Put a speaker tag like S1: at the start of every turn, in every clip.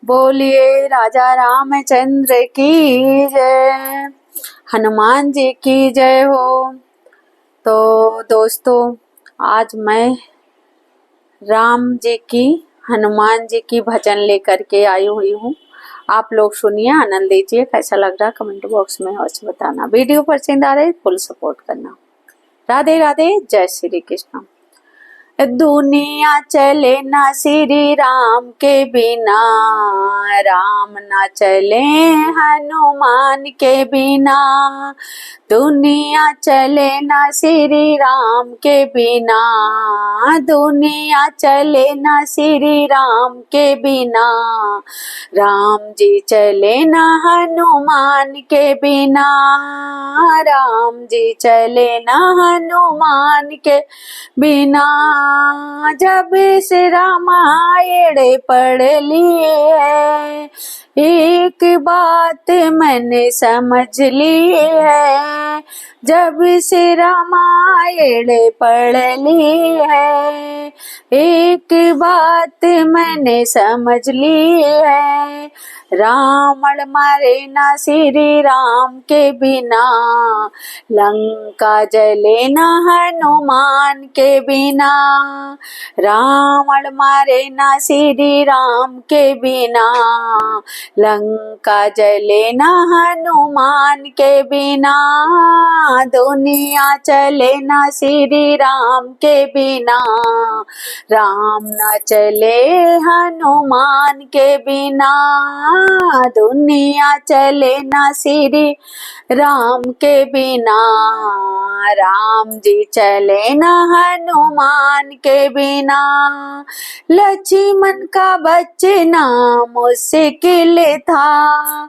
S1: बोलिए राजा रामचंद्र की जय, हनुमान जी की जय हो। तो दोस्तों, आज मैं राम जी की, हनुमान जी की भजन लेकर के आई हुई हूँ। आप लोग सुनिए, आनंद लीजिए। कैसा लग रहा कमेंट बॉक्स में अवश्य बताना। वीडियो पसंद आ रही फुल सपोर्ट करना। राधे राधे, जय श्री कृष्ण। दुनिया चले ना श्री राम के बिना, राम ना चले हनुमान के बिना। दुनिया चले ना श्री राम के बिना, दुनिया चले ना श्री राम के बिना। राम जी चले ना हनुमान के बिना, राम जी चले ना हनुमान के बिना। जब से रामायण पढ़ लिए है, एक बात मैंने समझ ली है। जब से रामायण पढ़ ली है, एक बात मैंने समझ ली है। रावण मारे ना श्री राम के बिना, लंका जले ना हनुमान के बिना। रावण मारे ना श्री राम के बिना, लंका जले ना हनुमान के बिना। दुनिया चले ना श्री राम के बिना, राम न चले हनुमान के बिना। दुनिया चले ना श्री राम के बिना, राम जी चले ना हनुमान के बिना। लक्ष्मण का बचना मुश्किल था,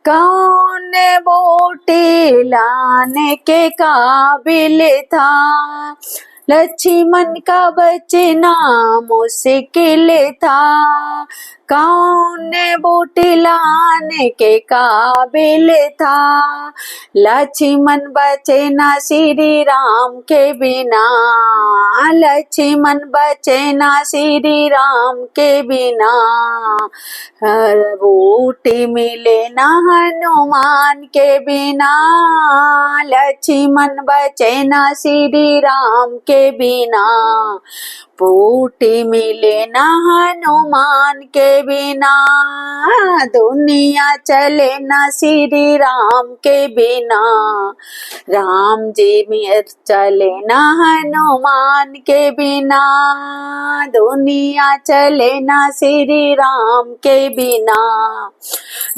S1: कौन बोटी लाने के काबिल था। लक्ष्मण का बचना मुश्किल था, कौन बूटी लाने के काबिल था। लक्ष्मण बचे ना श्री राम के बिना, लक्ष्मण बचे ना श्री राम के बिना। हर बूटी मिले ना हनुमान के बिना, लक्ष्मण बचे ना श्री राम के बिना। बूटी मिले ना हनुमान के बिना, दुनिया चले ना श्री राम के बिना। राम जी में चले ना हनुमान के बिना, दुनिया चले ना श्री राम के बिना।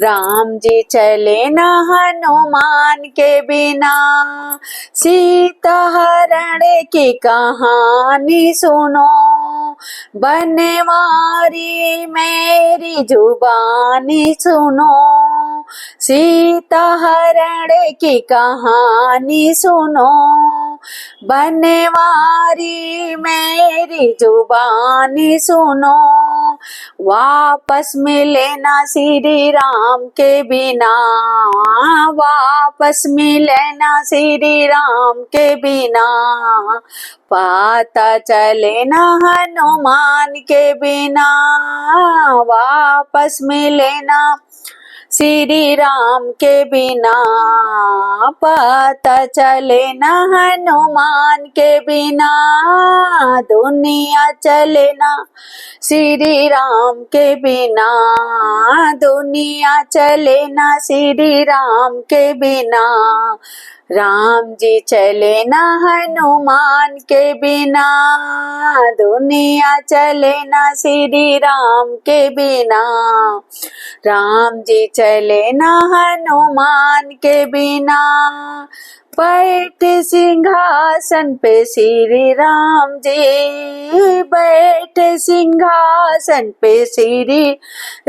S1: राम जी चले ना हनुमान के बिना। सीता हरण की कहानी सुनो, बनवारी मेरी जुबानी सुनो। सीता हरण की कहानी सुनो, बनवारी मेरी जुबानी सुनो। वापस मिले ना श्री राम के बिना, वापस मिले ना श्री राम के बिना। पता चले ना हनुमान के बिना, वापस मिले ना श्री राम के बिना। पता चले ना हनुमान के बिना, दुनिया चले ना श्री राम के बिना। दुनिया चले ना श्री राम के बिना। राम जी चले ना हनुमान के बिना, दुनिया चले ना श्री राम के बिना। राम जी चले ना हनुमान के बिना। बैठे सिंहासन पे श्री राम जी, बैठे सिंहासन पे श्री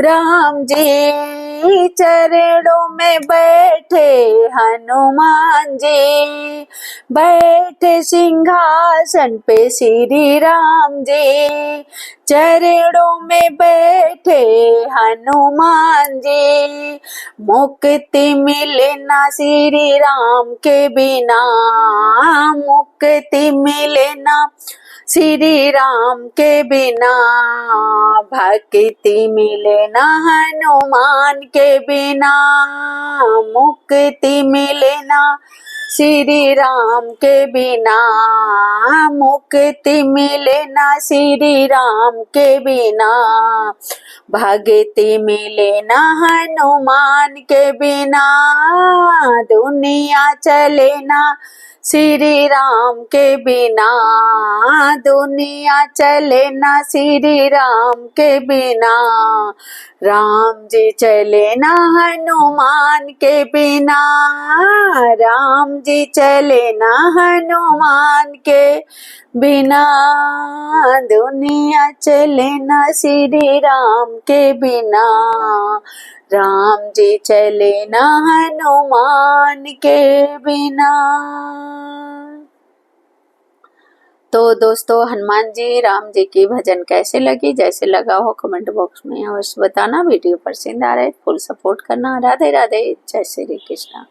S1: राम जी। चरणों में बैठे हनुमान जी, बैठे सिंहासन पे श्री राम जी। चरणों में बैठे हनुमान जी। मुक्ति मिले ना श्री राम के बिना, मुक्ति मिले ना श्री राम के बिना। भक्ति मिले न हनुमान के बिना, मुक्ति मिले न श्री राम के बिना, मुक्ति मिले न श्री राम के बिना, भक्ति मिले न हनुमान के बिना, दुनिया चले न श्री राम के बिना, दुनिया चले न श्री राम के बिना, राम जी चले न हनुमान के बिना, राम जी चले न हनुमान के बिना, दुनिया चले न श्री राम के बिना, राम जी चले न हनुमान के बिना। तो दोस्तों, हनुमान जी राम जी की भजन कैसे लगी? जैसे लगा हो कमेंट बॉक्स में अवश्य बताना। वीडियो पसंद आ रहा है फुल सपोर्ट करना। राधे राधे, जय श्री कृष्णा।